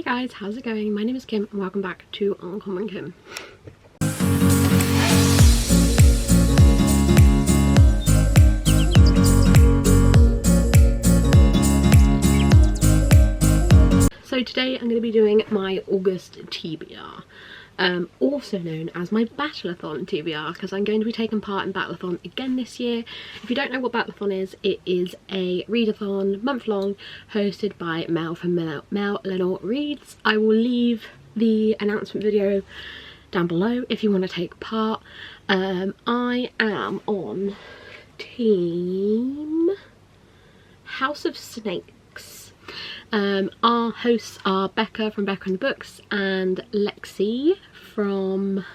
guys, how's it going? My name is Kim and welcome back to Uncommonkim. So today I'm going to be doing my August TBR, also known as my Battleathon TBR, because I'm going to be taking part in Battleathon again this year. If you don't know what Battleathon is, it is a readathon, month-long, hosted by Mel from Mel Lenore Reads. I will leave the announcement video down below if you want to take part. I am on Team House of Snakes. Our hosts are Becca from Becca and the Books and Lexi from,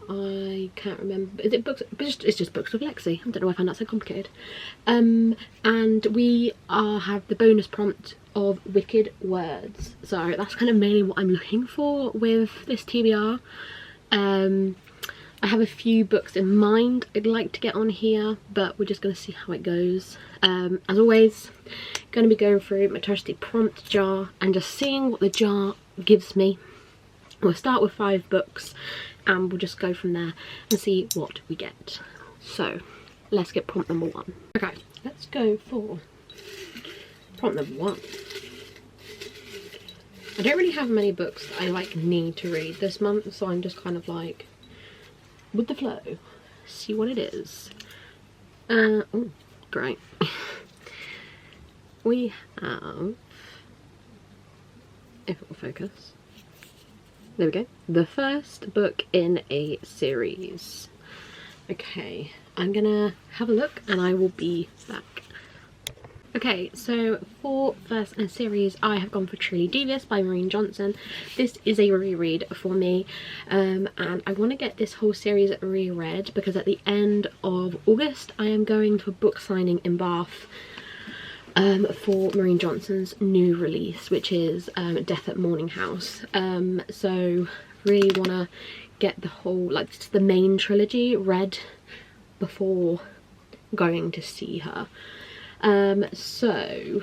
I can't remember, is it Books? It's just Books with Lexi. I don't know why I found that so complicated. And we have the bonus prompt of wicked words. So that's kind of mainly what I'm looking for with this TBR. I have a few books in mind I'd like to get on here, but we're just going to see how it goes. As always, going to be going through my trusty prompt jar and just seeing what the jar gives me. We'll start with 5 books and we'll just go from there and see what we get. So let's get prompt number 1. Okay, let's go for prompt number 1. I don't really have many books that I need to read this month, so I'm just kind of like with the flow, see what it is. Oh, great. We have, if it will focus, there we go, the first book in a series. Okay, I'm gonna have a look and I will be back. Okay, so for first in a series, I have gone for Truly Devious by Maureen Johnson. This is a reread for me, and I want to get this whole series reread because at the end of August I am going to a book signing in Bath for Maureen Johnson's new release, which is Death at Morning House. So really want to get the whole, the main trilogy read before going to see her. So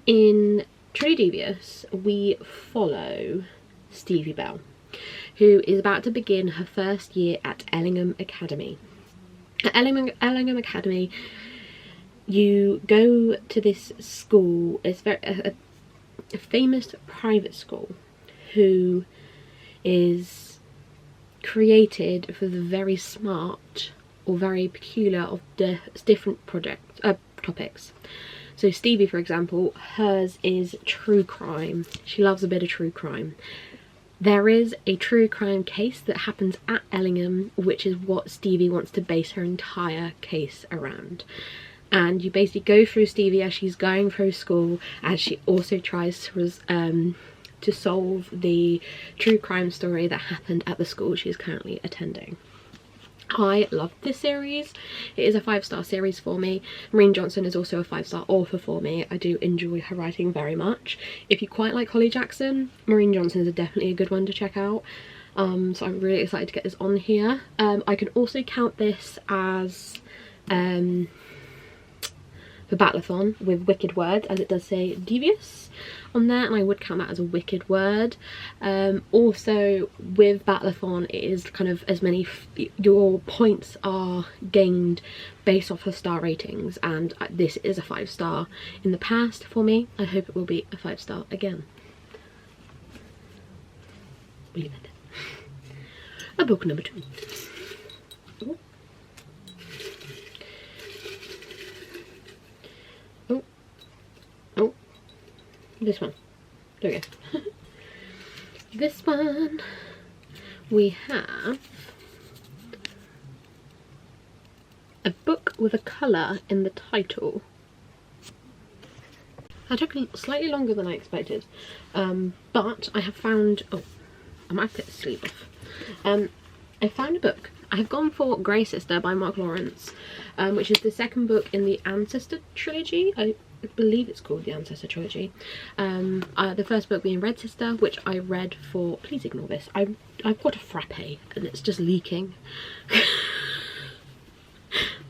in Truly Devious we follow Stevie Bell, who is about to begin her first year at Ellingham Academy. At Ellingham Academy you go to this school. It's a famous private school who is created for the very smart or very peculiar of different topics. So Stevie, for example, hers is true crime. She loves a bit of true crime. There is a true crime case that happens at Ellingham, which is what Stevie wants to base her entire case around. And you basically go through Stevie as she's going through school, as she also tries to solve the true crime story that happened at the school she is currently attending. I love this series. It is a 5-star series for me. Maureen Johnson is also a 5-star author for me. I do enjoy her writing very much. If you quite like Holly Jackson, Maureen Johnson is definitely a good one to check out. So I'm really excited to get this on here. I can also count this as for Battleathon with wicked words, as it does say Devious on there, and I would count that as a wicked word. Also with Battleathon it is kind of as many, your points are gained based off her star ratings, and this is a 5-star in the past for me. I hope it will be a 5-star again. We'll leave it. A book number 2. This one. There we go. This one we have a book with a colour in the title. That took slightly longer than I expected, but I have found, oh, I might have to get the sleeve off. I found a book. I have gone for Grey Sister by Mark Lawrence, which is the second book in the Ancestor trilogy. I believe it's called the Ancestor trilogy. The first book being Red Sister, which I read for, please ignore this, I've got a frappe and it's just leaking.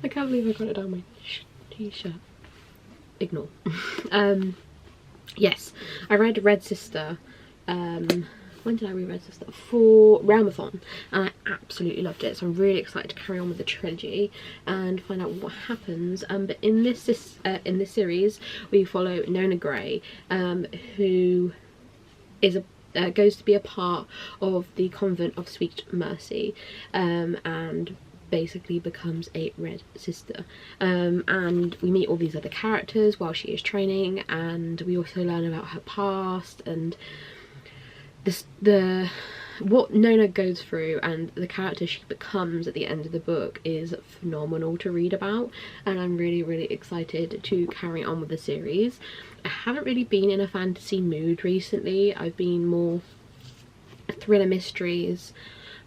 I can't believe I got it down my t-shirt. Ignore. Yes, I read Red Sister. When did I read Red Sister? For readathon, and I absolutely loved it. So I'm really excited to carry on with the trilogy and find out what happens. But in this series, we follow Nona Grey, who is goes to be a part of the convent of Sweet Mercy, and basically becomes a Red Sister, and we meet all these other characters while she is training, and we also learn about her past and what Nona goes through, and the character she becomes at the end of the book is phenomenal to read about, and I'm really excited to carry on with the series. I haven't really been in a fantasy mood recently. I've been more thriller mysteries,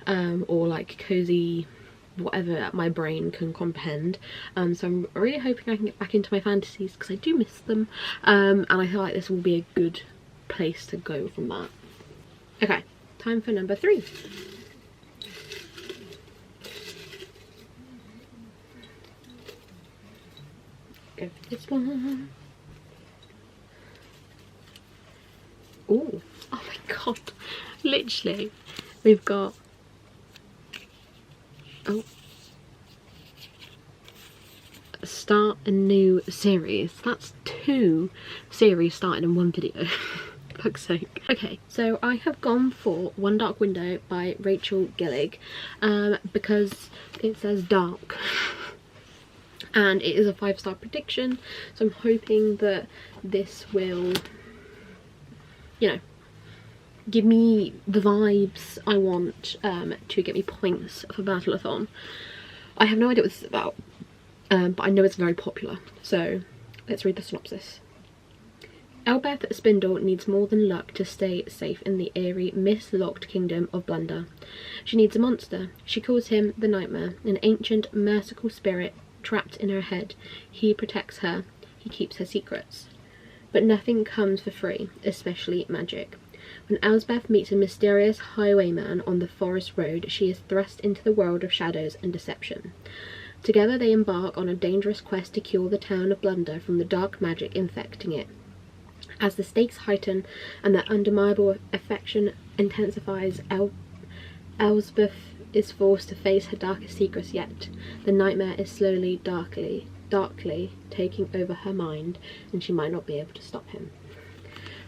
or like cozy whatever my brain can comprehend, so I'm really hoping I can get back into my fantasies because I do miss them, and I feel like this will be a good place to go from that. Okay, time for number 3. Go for this one. Ooh, oh my god, literally we've got, oh, start a new series. That's 2 series started in one video. Fuck's sake. Okay, so I have gone for One Dark Window by Rachel Gillig, because it says dark and it is a 5-star prediction, so I'm hoping that this will, you know, give me the vibes I want, to get me points for Battleathon. I have no idea what this is about, but I know it's very popular, so let's read the synopsis. Elbeth Spindle needs more than luck to stay safe in the eerie, mist-locked kingdom of Blunder. She needs a monster. She calls him the Nightmare, an ancient, merciful spirit trapped in her head. He protects her. He keeps her secrets. But nothing comes for free, especially magic. When Elsbeth meets a mysterious highwayman on the forest road, she is thrust into the world of shadows and deception. Together they embark on a dangerous quest to cure the town of Blunder from the dark magic infecting it. As the stakes heighten and their undeniable affection intensifies, Elsbeth is forced to face her darkest secrets yet. The nightmare is slowly, darkly taking over her mind, and she might not be able to stop him.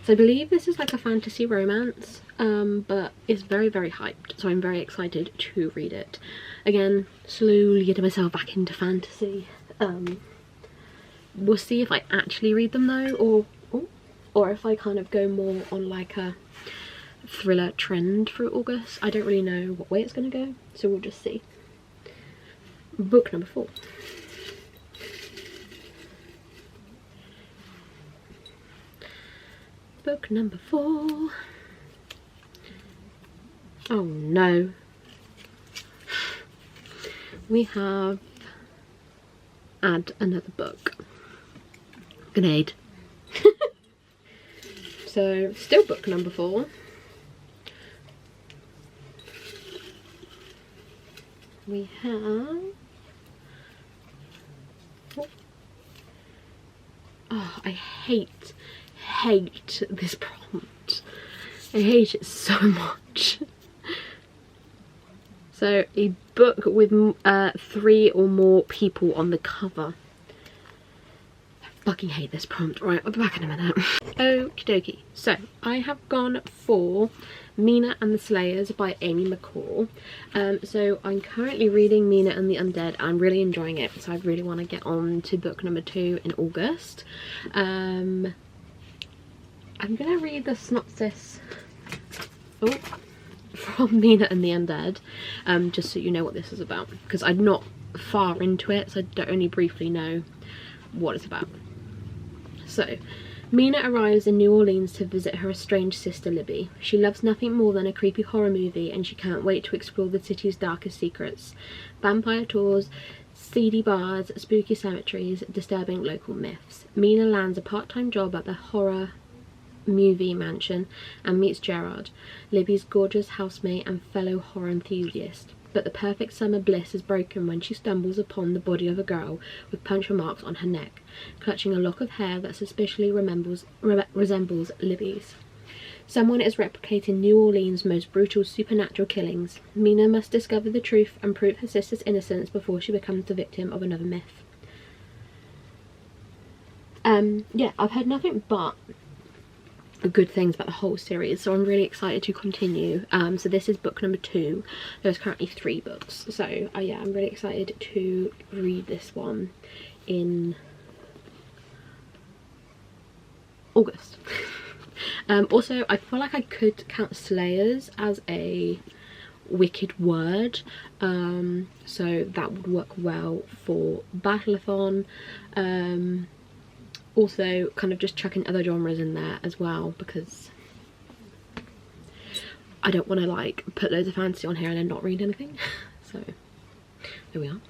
So I believe this is like a fantasy romance, but it's very hyped, so I'm very excited to read it. Again, slowly getting myself back into fantasy. We'll see if I actually read them though, or if I kind of go more on like a thriller trend through August. I don't really know what way it's going to go, so we'll just see. Book number 4. Book number 4. Oh no. We have add another book. Grenade. So, still book number 4. We have... Oh, I hate this prompt. I hate it so much. So, a book with 3 or more people on the cover. Fucking hate this prompt. Right, I'll be back in a minute. Okie dokie. So I have gone for Mina and the Slayers by Amy McCall. So I'm currently reading Mina and the Undead. I'm really enjoying it, so I really want to get on to book number 2 in August. I'm gonna read the synopsis from Mina and the Undead, just so you know what this is about, because I'm not far into it, so I only briefly know what it's about. So, Mina arrives in New Orleans to visit her estranged sister Libby. She loves nothing more than a creepy horror movie, and she can't wait to explore the city's darkest secrets. Vampire tours, seedy bars, spooky cemeteries, disturbing local myths. Mina lands a part-time job at the horror movie mansion and meets Gerard, Libby's gorgeous housemate and fellow horror enthusiast. but the perfect summer bliss is broken when she stumbles upon the body of a girl with puncture marks on her neck, clutching a lock of hair that suspiciously resembles Libby's. Someone is replicating New Orleans' most brutal supernatural killings. Mina must discover the truth and prove her sister's innocence before she becomes the victim of another myth. Yeah, I've heard nothing but good things about the whole series, so I'm really excited to continue. So this is book number 2. There's currently 3 books, so yeah, I'm really excited to read this one in August. Also, I feel like I could count slayers as a wicked word, so that would work well for Battleathon. Also kind of just chucking other genres in there as well, because I don't want to like put loads of fantasy on here and then not read anything. So there we are.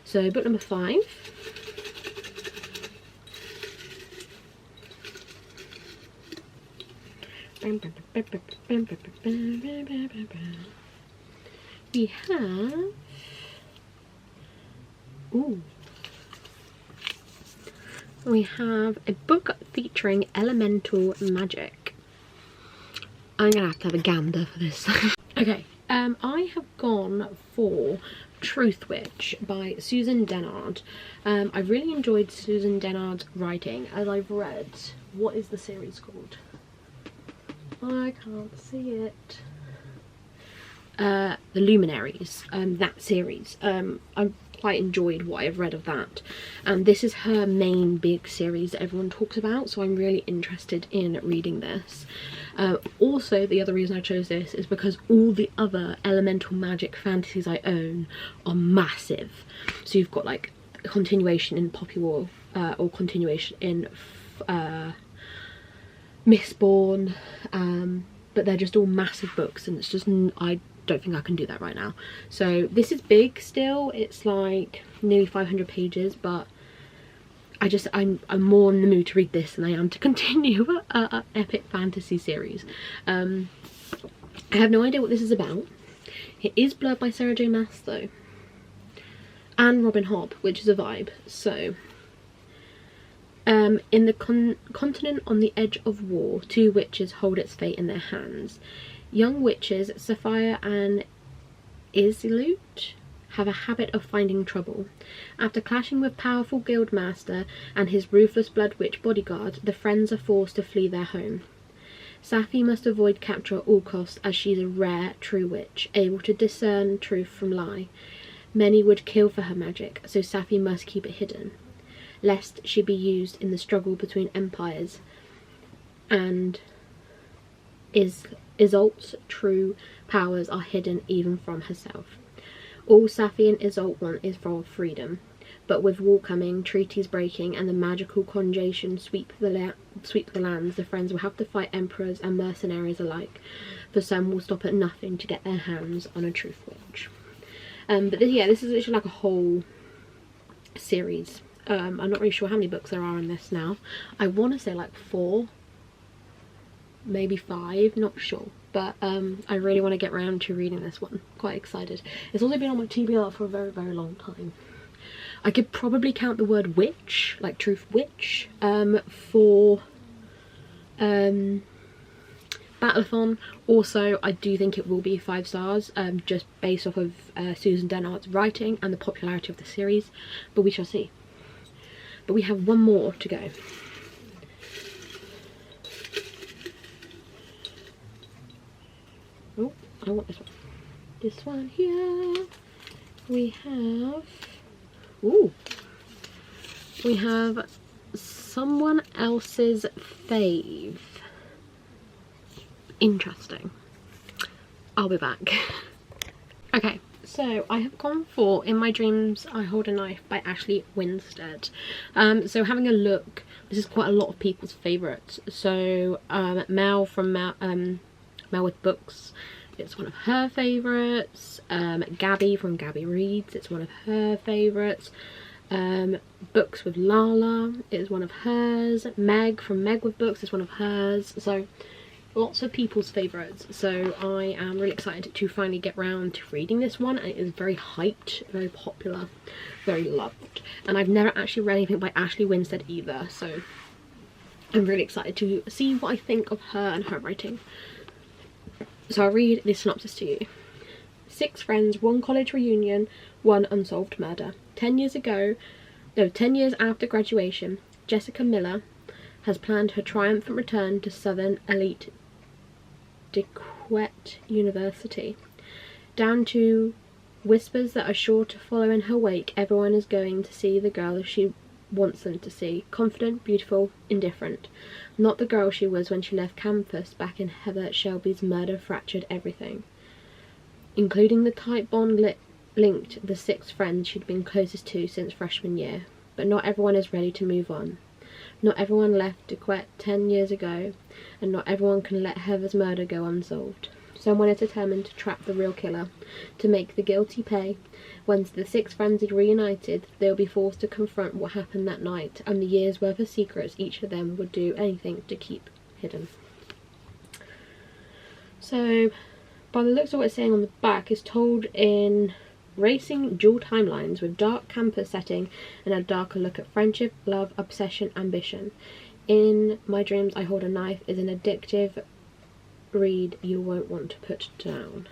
So book number 5. We have, we have a book featuring elemental magic. I'm gonna have to have a gander for this. Okay, I have gone for Truth Witch by Susan Dennard. I really enjoyed Susan Dennard's writing, as I've read, what is the series called? I can't see it. The Luminaries, that series. I've quite enjoyed what I've read of that, and this is her main big series that everyone talks about, so I'm really interested in reading this. Also, the other reason I chose this is because all the other elemental magic fantasies I own are massive. So you've got like a continuation in Poppy War, or continuation in Mistborn, but they're just all massive books, and it's just, I don't think I can do that right now. So this is big still, it's like nearly 500 pages, but I'm more in the mood to read this than I am to continue a epic fantasy series. I have no idea what this is about. It is blurred by Sarah J Maas though, and Robin Hobb, which is a vibe. So in the continent on the edge of war, 2 witches hold its fate in their hands. Young witches Sapphire and Isilute have a habit of finding trouble. After clashing with powerful guildmaster and his ruthless blood witch bodyguard, the friends are forced to flee their home. Sapphi must avoid capture at all costs, as she's a rare true witch, able to discern truth from lie. Many would kill for her magic, so Sapphi must keep it hidden, lest she be used in the struggle between empires, and Isolt's true powers are hidden even from herself. All Sapphi and Isolt want is for freedom, but with war coming, treaties breaking, and the magical conjuration sweep the lands, the friends will have to fight emperors and mercenaries alike, for some will stop at nothing to get their hands on a truth witch. But yeah, this is literally like a whole series. I'm not really sure how many books there are in this now. I want to say like 4, maybe 5, not sure, but I really want to get around to reading this one. Quite excited. It's also been on my TBR for a very, very long time. I could probably count the word witch, like truth witch, for Battleathon. Also, I do think it will be 5 stars, just based off of Susan Dennard's writing and the popularity of the series, but we shall see. But we have one more to go. Oh, I want this one. This one here. We have, we have Someone Else's Fave. Interesting. I'll be back. Okay, so I have gone for In My Dreams I Hold a Knife by Ashley Winstead. So having a look, this is quite a lot of people's favourites. So Mel from Mel with Books, it's one of her favourites. Gabby from Gabby Reads, it's one of her favourites. Books with Lala is one of hers. Meg from Meg with Books is one of hers. So lots of people's favourites, so I am really excited to finally get round to reading this one. And it is very hyped, very popular, very loved, and I've never actually read anything by Ashley Winstead either, so I'm really excited to see what I think of her and her writing. So I'll read the synopsis to you. 6 friends, 1 college reunion, 1 unsolved murder. 10 years after graduation, Jessica Miller has planned her triumphant return to Southern elite DeQuette University. Down to whispers that are sure to follow in her wake, everyone is going to see the girl she wants them to see. Confident, beautiful, indifferent. Not the girl she was when she left campus back in Heather Shelby's murder fractured everything, including the tight bond linked the 6 friends she'd been closest to since freshman year. But not everyone is ready to move on. Not everyone left DeQuette 10 years ago, and not everyone can let Heather's murder go unsolved. Someone is determined to trap the real killer, to make the guilty pay. Once the 6 friends are reunited, they'll be forced to confront what happened that night and the year's worth of secrets each of them would do anything to keep hidden. So, by the looks of what it's saying on the back, it's told in racing dual timelines with dark campus setting and a darker look at friendship, love, obsession, ambition. In My Dreams I Hold a Knife is an addictive read you won't want to put down.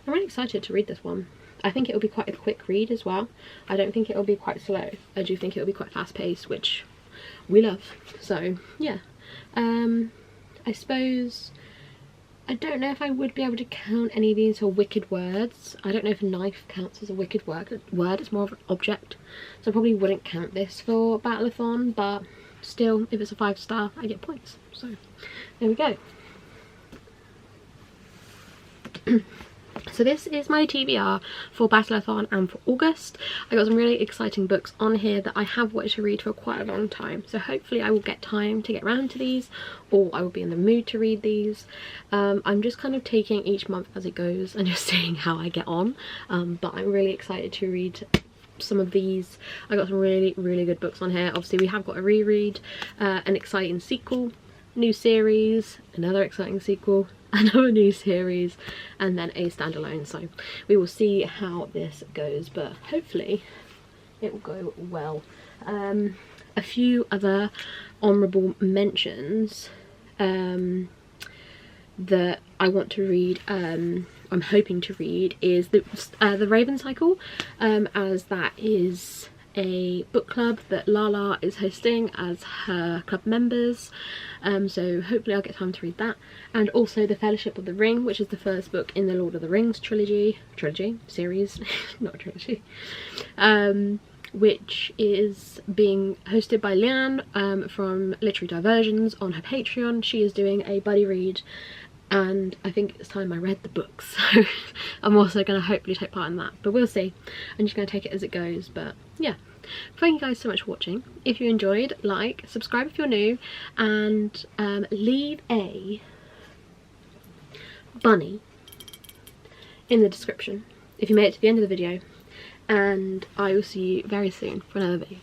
I'm really excited to read this one. I think it will be quite a quick read as well. I don't think it will be quite slow. I do think it will be quite fast paced, which we love. So yeah, I suppose I don't know if I would be able to count any of these as wicked words. I don't know if knife counts as a wicked word. It's more of an object, so I probably wouldn't count this for Battleathon, but still, if it's a 5-star, I get points. So there we go. So this is my TBR for Battleathon and for August. I got some really exciting books on here that I have wanted to read for quite a long time, so hopefully I will get time to get around to these, or I will be in the mood to read these. I'm just kind of taking each month as it goes and just seeing how I get on, but I'm really excited to read some of these. I got some really good books on here. Obviously we have got a reread, an exciting sequel, new series, another exciting sequel, another new series, and then a standalone. So we will see how this goes, but hopefully it will go well. A few other honourable mentions that I want to read, I'm hoping to read, is the Raven Cycle, as that is a book club that Lala is hosting as her club members, so hopefully I'll get time to read that. And also The Fellowship of the Ring, which is the first book in the Lord of the Rings series not trilogy, which is being hosted by Leanne from Literary Diversions on her Patreon. She is doing a buddy read, and I think it's time I read the books, so I'm also going to hopefully take part in that, but we'll see. I'm just going to take it as it goes. But yeah, thank you guys so much for watching. If you enjoyed, like, subscribe if you're new, and leave a bunny in the description if you made it to the end of the video, and I will see you very soon for another video.